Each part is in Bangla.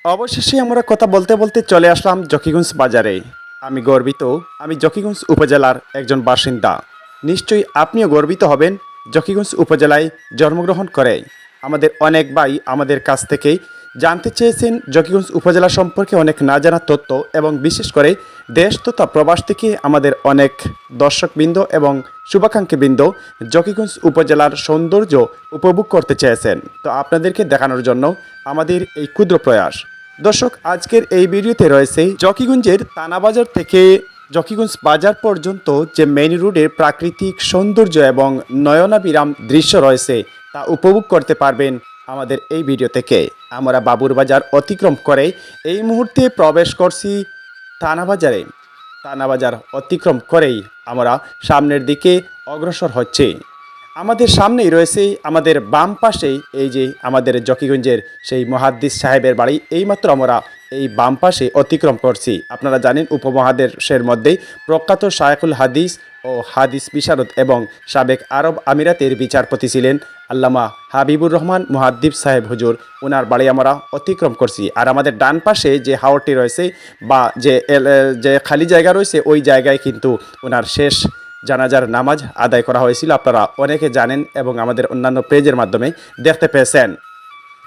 অবশেষে আমরা কথা বলতে বলতে চলে আসলাম জকিগঞ্জ বাজারে। আমি গর্বিত, আমি জকিগঞ্জ উপজেলার একজন বাসিন্দা। নিশ্চয়ই আপনিও গর্বিত হবেন জকিগঞ্জ উপজেলায় জন্মগ্রহণ করে। আমাদের অনেক ভাই আমাদের কাছ থেকে জানতে চেয়েছেন জকিগঞ্জ উপজেলা সম্পর্কে অনেক না জানা তথ্য, এবং বিশেষ করে দেশ তথা প্রবাস থেকে আমাদের অনেক দর্শকবৃন্দ এবং শুভাকাঙ্ক্ষীবৃন্দ জকিগঞ্জ উপজেলার সৌন্দর্য উপভোগ করতে চেয়েছেন। তো আপনাদেরকে দেখানোর জন্য আমাদের এই ক্ষুদ্র প্রয়াস। দর্শক, আজকের এই ভিডিওতে রয়েছে জকিগঞ্জের তানাবাজার থেকে জকিগঞ্জ বাজার পর্যন্ত যে মেইন রোডের প্রাকৃতিক সৌন্দর্য এবং নয়নাবিরাম দৃশ্য রয়েছে তা উপভোগ করতে পারবেন আমাদের এই ভিডিও থেকে। আমরা বাবুর বাজার অতিক্রম করে এই মুহূর্তে প্রবেশ করছি থানাবাজারে। থানাবাজার অতিক্রম করেই আমরা সামনের দিকে অগ্রসর হচ্ছে। আমাদের সামনেই রয়েছে, আমাদের বাম পাশেই এই যে আমাদের জকিগঞ্জের সেই মুহাদ্দিস সাহেবের বাড়ি। এইমাত্র আমরা এই বাম পাশে অতিক্রম করছি। আপনারা জানেন উপমহাদেশের মধ্যেই প্রখ্যাত শায়খুল হাদিস ও হাদিস বিশারদ এবং সাবেক আরব আমিরাতের বিচারপতি ছিলেন আল্লামা হাবিবুর রহমান মুহাদ্দিস সাহেব হুজুর। ওনার বাড়ি আমরা অতিক্রম করছি। আর আমাদের ডান পাশে যে হাওরটি রয়েছে বা যে খালি জায়গা রয়েছে, ওই জায়গায় কিন্তু ওনার শেষ জানাজার নামাজ আদায় করা হয়েছিল। আপনারা অনেকে জানেন এবং আমাদের অন্যান্য পেজের মাধ্যমে দেখতে পেয়েছেন।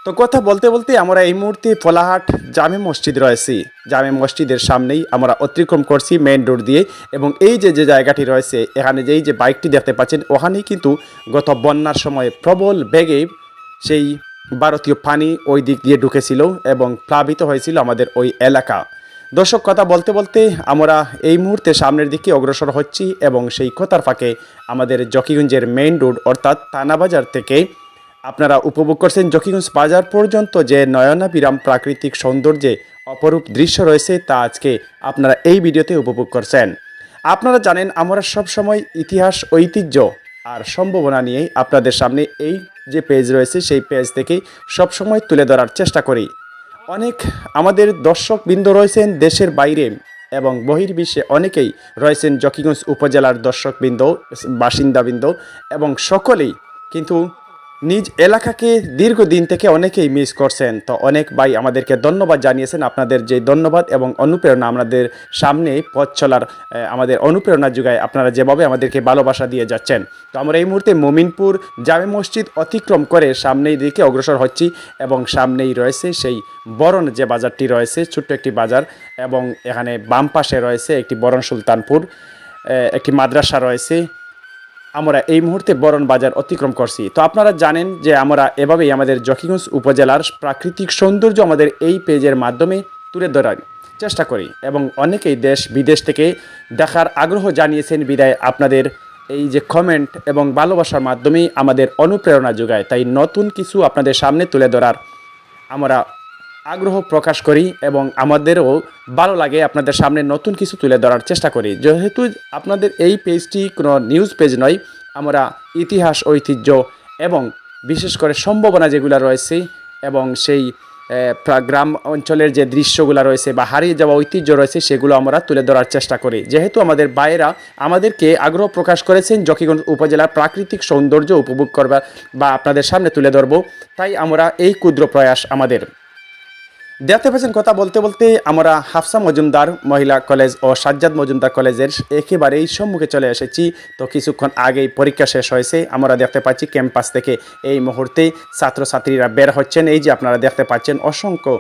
তো কথা বলতে বলতে আমরা এই মুহূর্তে ফলাহাট জামে মসজিদ রয়েছি। জামে মসজিদের সামনেই আমরা অতিক্রম করছি মেইন রোড দিয়ে, এবং এই যে জায়গাটি রয়েছে এখানে যে বাইকটি দেখতে পাচ্ছেন, ওখানেই কিন্তু গত বন্যার সময় প্রবল বেগে সেই ভারতীয় পানি ওই দিক দিয়ে ঢুকেছিল এবং প্লাবিত হয়েছিল আমাদের ওই এলাকা। দর্শক, কথা বলতে বলতে আমরা এই মুহূর্তে সামনের দিকে অগ্রসর হচ্ছি, এবং সেই কথার ফাঁকে আমাদের জকিগঞ্জের মেইন রোড অর্থাৎ থানাবাজার থেকে আপনারা উপভোগ করছেন জকিগঞ্জ বাজার পর্যন্ত যে নয়নাবিরাম প্রাকৃতিক সৌন্দর্যে অপরূপ দৃশ্য রয়েছে তা আজকে আপনারা এই ভিডিওতে উপভোগ করছেন। আপনারা জানেন আমরা সবসময় ইতিহাস, ঐতিহ্য আর সম্ভাবনা নিয়ে আপনাদের সামনে এই যে পেজ রয়েছে সেই পেজ থেকে সবসময় তুলে ধরার চেষ্টা করি। অনেক আমাদের দর্শকবৃন্দ রয়েছেন দেশের বাইরে এবং বহির্বিশ্বে, অনেকেই রয়েছেন জকিগঞ্জ উপজেলার দর্শকবৃন্দ, বাসিন্দাবৃন্দ, এবং সকলেই কিন্তু নিজ এলাকাকে দীর্ঘদিন থেকে অনেকেই মিস করছেন। তো অনেক ভাই আমাদেরকে ধন্যবাদ জানিয়েছেন। আপনাদের যে ধন্যবাদ এবং অনুপ্রেরণা আমাদের সামনে পথ চলার আমাদের অনুপ্রেরণা যোগায়, আপনারা যেভাবে আমাদেরকে ভালোবাসা দিয়ে যাচ্ছেন। তো আমরা এই মুহূর্তে মোমিনপুর জামে মসজিদ অতিক্রম করে সামনের দিকে অগ্রসর হচ্ছি, এবং সামনেই রয়েছে সেই বরণ যে বাজারটি রয়েছে, ছোট্ট একটি বাজার, এবং এখানে বাম পাশে রয়েছে একটি বরণ সুলতানপুর, একটি মাদ্রাসা রয়েছে। আমরা এই মুহূর্তে বরণ বাজার অতিক্রম করছি। তো আপনারা জানেন যে আমরা এভাবেই আমাদের জকিগঞ্জ উপজেলার প্রাকৃতিক সৌন্দর্য আমাদের এই পেজের মাধ্যমে তুলে ধরার চেষ্টা করি, এবং অনেকেই দেশ বিদেশ থেকে দেখার আগ্রহ জানিয়েছেন বিদায় আপনাদের এই যে কমেন্ট এবং ভালোবাসার মাধ্যমেই আমাদের অনুপ্রেরণা যোগায়। তাই নতুন কিছু আপনাদের সামনে তুলে ধরার আমরা আগ্রহ প্রকাশ করি, এবং আমাদেরও ভালো লাগে আপনাদের সামনে নতুন কিছু তুলে ধরার চেষ্টা করি। যেহেতু আপনাদের এই পেজটি কোনো নিউজ পেজ নয়, আমরা ইতিহাস, ঐতিহ্য এবং বিশেষ করে সম্ভাবনা যেগুলো রয়েছে এবং সেই গ্রাম অঞ্চলের যে দৃশ্যগুলো রয়েছে বা হারিয়ে যাওয়া ঐতিহ্য রয়েছে সেগুলো আমরা তুলে ধরার চেষ্টা করি। যেহেতু আমাদের ভাইয়েরা আমাদেরকে আগ্রহ প্রকাশ করেছেন জকিগঞ্জ উপজেলার প্রাকৃতিক সৌন্দর্য উপভোগ করবার বা আপনাদের সামনে তুলে ধরব, তাই আমরা এই ক্ষুদ্র প্রয়াস আমাদের। দেখতে পেয়েছেন কথা বলতে বলতে আমরা হাফসা মজুমদার মহিলা কলেজ ও সাজ্জাদ মজুমদার কলেজের একেবারেই সম্মুখে চলে এসেছি। তো কিছুক্ষণ আগেই পরীক্ষা শেষ হয়েছে। আমরা দেখতে পাচ্ছি ক্যাম্পাস থেকে এই মুহূর্তে ছাত্রছাত্রীরা বের হচ্ছেন। এই যে আপনারা দেখতে পাচ্ছেন অসংখ্য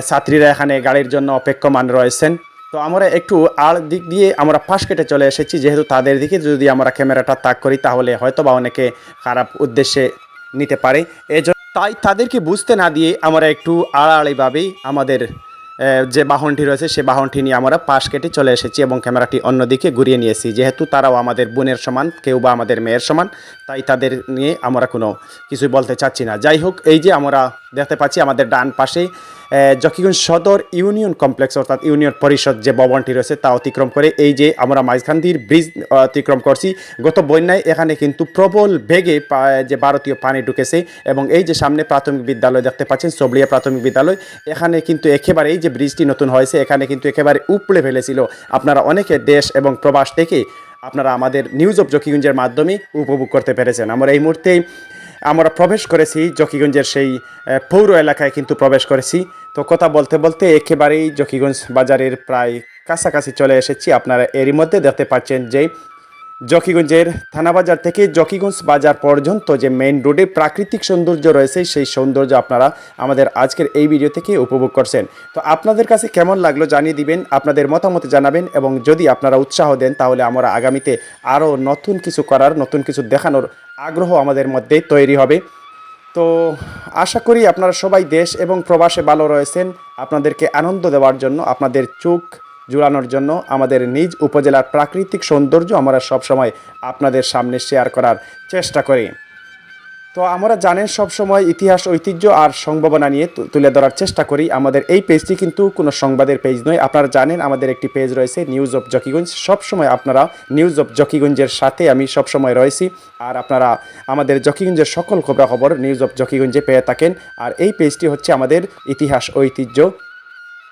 ছাত্রীরা এখানে গাড়ির জন্য অপেক্ষমান রয়েছেন। তো আমরা একটু আড় দিক দিয়ে আমরা পাশ কেটে চলে এসেছি, যেহেতু তাদের দিকে যদি আমরা ক্যামেরাটা তাক করি তাহলে হয়তো বা অনেকে খারাপ উদ্দেশ্যে নিতে পারে। তাই তাদেরকে বুঝতে না দিয়ে আমরা একটু আড়াআড়িভাবেই আমাদের যে বাহনটি রয়েছে সে বাহনটি নিয়ে আমরা পাশ কেটে চলে এসেছি এবং ক্যামেরাটি অন্যদিকে ঘুরিয়ে নিয়েছি। যেহেতু তারাও আমাদের বোনের সমান, কেউ বা আমাদের মেয়ের সমান, তাই তাদের নিয়ে আমরা কোনো কিছুই বলতে চাচ্ছি না। যাই হোক, এই যে আমরা দেখতে পাচ্ছি আমাদের ডান পাশে জকিগঞ্জ সদর ইউনিয়ন কমপ্লেক্স অর্থাৎ ইউনিয়ন পরিষদ যে ভবনটি রয়েছে তা অতিক্রম করে এই যে আমরা মাঝখানদির ব্রিজ অতিক্রম করছি। গত বন্যায় এখানে কিন্তু প্রবল বেগে যে ভারতীয় পানি ঢুকেছে, এবং এই যে সামনে প্রাথমিক বিদ্যালয় দেখতে পাচ্ছেন, সবলিয়া প্রাথমিক বিদ্যালয়, এখানে কিন্তু একেবারে এই যে ব্রিজটি নতুন হয়েছে এখানে কিন্তু একেবারে উপড়ে ফেলেছিল। আপনারা অনেকে দেশ এবং প্রবাস থেকে আপনারা আমাদের নিউজ অফ জকিগঞ্জের মাধ্যমে উপভোগ করতে পেরেছেন। আমরা এই মুহূর্তে আমরা প্রবেশ করেছি জকিগঞ্জের সেই পৌর এলাকায় কিন্তু প্রবেশ করেছি। তো কথা বলতে বলতে একেবারেই জকিগঞ্জ বাজারের প্রায় কাছাকাছি চলে এসেছি। আপনারা এরই মধ্যে দেখতে পাচ্ছেন যে জকিগঞ্জের থানা বাজার থেকে জকিগঞ্জ বাজার পর্যন্ত যে মেইন রোডে প্রাকৃতিক সৌন্দর্য রয়েছে, সেই সৌন্দর্য আপনারা আমাদের আজকের এই ভিডিও থেকে উপভোগ করছেন। তো আপনাদের কাছে কেমন লাগলো জানিয়ে দিবেন, আপনাদের মতামত জানাবেন, এবং যদি আপনারা উৎসাহ দেন তাহলে আমরা আগামীতে আরও নতুন কিছু করার, নতুন কিছু দেখানোর আগ্রহ আমাদের মধ্যে তৈরি হবে। তো আশা করি আপনারা সবাই দেশ এবং প্রবাসে ভালো রয়েছেন। আপনাদেরকে আনন্দ দেওয়ার জন্য, আপনাদের চোখ জুড়ানোর জন্য আমাদের নিজ উপজেলার প্রাকৃতিক সৌন্দর্য আমরা সবসময় আপনাদের সামনে শেয়ার করার চেষ্টা করি। তো আমরা জানেন সবসময় ইতিহাস, ঐতিহ্য আর সম্ভাবনা নিয়ে তুলে ধরার চেষ্টা করি। আমাদের এই পেজটি কিন্তু কোনো সংবাদের পেজ নয়। আপনারা জানেন আমাদের একটি পেজ রয়েছে নিউজ অফ জকিগঞ্জ। সবসময় আপনারা নিউজ অফ জকিগঞ্জের সাথে আমি সবসময় রয়েছি, আর আপনারা আমাদের জকিগঞ্জের সকল খবরাখবর নিউজ অফ জকিগঞ্জে পেয়ে থাকেন। আর এই পেজটি হচ্ছে আমাদের ইতিহাস, ঐতিহ্য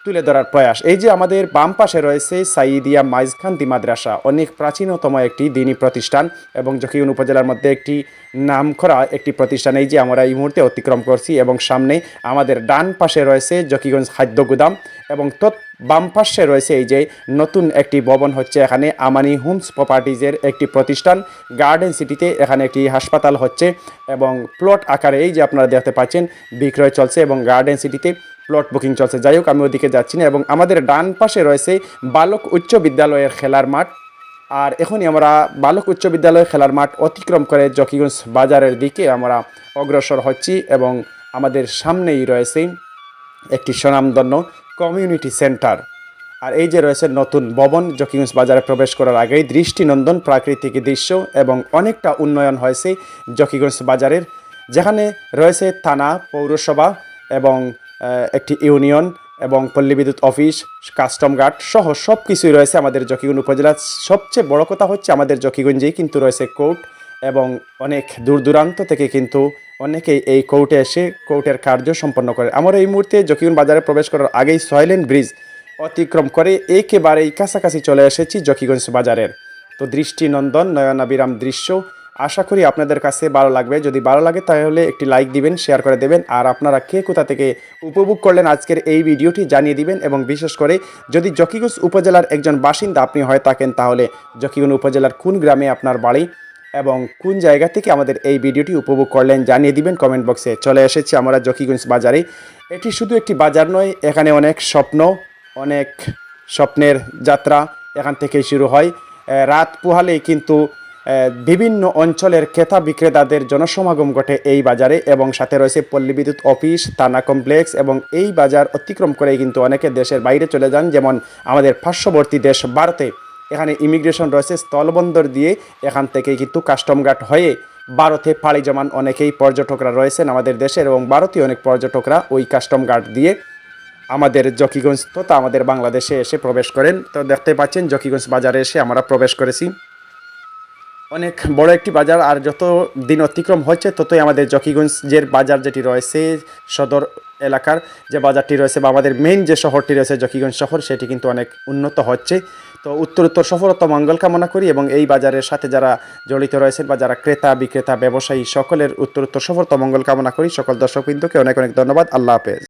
তুলে ধরার প্রয়াস। এই যে আমাদের বাম পাশে রয়েছে সাইদিয়া মাইজখান্তি মাদ্রাসা, অনেক প্রাচীনতম একটি দিনী প্রতিষ্ঠান এবং জকিগঞ্জ উপজেলার মধ্যে একটি নামকরা একটি প্রতিষ্ঠান। এই যে আমরা এই মুহূর্তে অতিক্রম করছি, এবং সামনে আমাদের ডান পাশে রয়েছে জকিগঞ্জ খাদ্য গুদাম, এবং বাম পাশে রয়েছে এই যে নতুন একটি ভবন হচ্ছে, এখানে আমানি হোমস প্রপার্টিজের একটি প্রতিষ্ঠান। গার্ডেন সিটিতে এখানে একটি হাসপাতাল হচ্ছে, এবং প্লট আকারে এই যে আপনারা দেখতে পাচ্ছেন বিক্রয় চলছে, এবং গার্ডেন সিটিতে প্লট বুকিং চলছে। যাই হোক, আমি ওদিকে যাচ্ছি না। এবং আমাদের ডান পাশে রয়েছে বালক উচ্চ বিদ্যালয়ের খেলার মাঠ। আর এখনই আমরা বালক উচ্চ বিদ্যালয়ের খেলার মাঠ অতিক্রম করে জকিগঞ্জ বাজারের দিকে আমরা অগ্রসর হচ্ছি, এবং আমাদের সামনেই রয়েছে একটি স্বনামধন্য কমিউনিটি সেন্টার। আর এই যে রয়েছে নতুন ভবন, জকিগঞ্জ বাজারে প্রবেশ করার আগেই দৃষ্টিনন্দন প্রাকৃতিক দৃশ্য, এবং অনেকটা উন্নয়ন হয়েছে জকিগঞ্জ বাজারের, যেখানে রয়েছে থানা, পৌরসভা এবং একটি ইউনিয়ন এবং পল্লী বিদ্যুৎ অফিস, কাস্টম গার্ড সহ সব কিছুই রয়েছে আমাদের জকিগঞ্জ উপজেলার। সবচেয়ে বড় কথা হচ্ছে আমাদের জকিগঞ্জেই কিন্তু রয়েছে কোর্ট, এবং অনেক দূর দূরান্ত থেকে কিন্তু অনেকেই এই কোর্টে এসে কোর্টের কার্য সম্পন্ন করে। আমরা এই মুহূর্তে জকিগঞ্জ বাজারে প্রবেশ করার আগেই সয়লেন ব্রিজ অতিক্রম করে একেবারেই কাছাকাছি চলে এসেছি জকিগঞ্জ বাজারের। তো দৃষ্টিনন্দন নয়নাবিরাম দৃশ্য, আশা করি আপনাদের কাছে ভালো লাগবে। যদি ভালো লাগে তাহলে একটি লাইক দিবেন, শেয়ার করে দেবেন, আর আপনারা কে কোথা থেকে উপভোগ করলেন আজকের এই ভিডিওটি জানিয়ে দিবেন। এবং বিশেষ করে যদি জকিগঞ্জ উপজেলার একজন বাসিন্দা আপনি হয়ে থাকেন, তাহলে জকিগঞ্জ উপজেলার কোন গ্রামে আপনার বাড়ি এবং কোন জায়গা থেকে আমাদের এই ভিডিওটি উপভোগ করলেন জানিয়ে দিবেন কমেন্ট বক্সে। চলে এসেছি আমরা জকিগঞ্জ বাজারে। এটি শুধু একটি বাজার নয়, এখানে অনেক স্বপ্ন, অনেক স্বপ্নের যাত্রা এখান থেকেই শুরু হয়। রাত পোহালেই কিন্তু বিভিন্ন অঞ্চলের ক্রেতা বিক্রেতাদের জনসমাগম ঘটে এই বাজারে, এবং সাথে রয়েছে পল্লী বিদ্যুৎ অফিস, থানা কমপ্লেক্স, এবং এই বাজার অতিক্রম করে কিন্তু অনেকে দেশের বাইরে চলে যান, যেমন আমাদের পার্শ্ববর্তী দেশ ভারতে। এখানে ইমিগ্রেশন রয়েছে, স্থলবন্দর দিয়ে এখান থেকে কিন্তু কাস্টম গার্ড হয়ে ভারতে পাড়ি জমান অনেকেই পর্যটকরা রয়েছেন আমাদের দেশের, এবং ভারতীয় অনেক পর্যটকরা ওই কাস্টম গার্ড দিয়ে আমাদের জকিগঞ্জ তথা আমাদের বাংলাদেশে এসে প্রবেশ করেন। তো দেখতে পাচ্ছেন জকিগঞ্জ বাজারে এসে আমরা প্রবেশ করেছি। অনেক বড় একটি বাজার, আর যত দিন অতিক্রম হচ্ছে ততই আমাদের জকিগঞ্জের বাজার যেটি রয়েছে, সদর এলাকার যে বাজারটি রয়েছে বা আমাদের মেইন যে শহরটি রয়েছে জকিগঞ্জ শহর, সেটি কিন্তু অনেক উন্নত হচ্ছে। তো উত্তরোত্তর সফলতা মঙ্গল কামনা করি, এবং এই বাজারের সাথে যারা জড়িত রয়েছেন বা যারা ক্রেতা বিক্রেতা ব্যবসায়ী সকলের উত্তরোত্তর সফলতা মঙ্গল কামনা করি। সকল দর্শকবৃন্দকে অনেক অনেক ধন্যবাদ। আল্লাহ হাফেজ।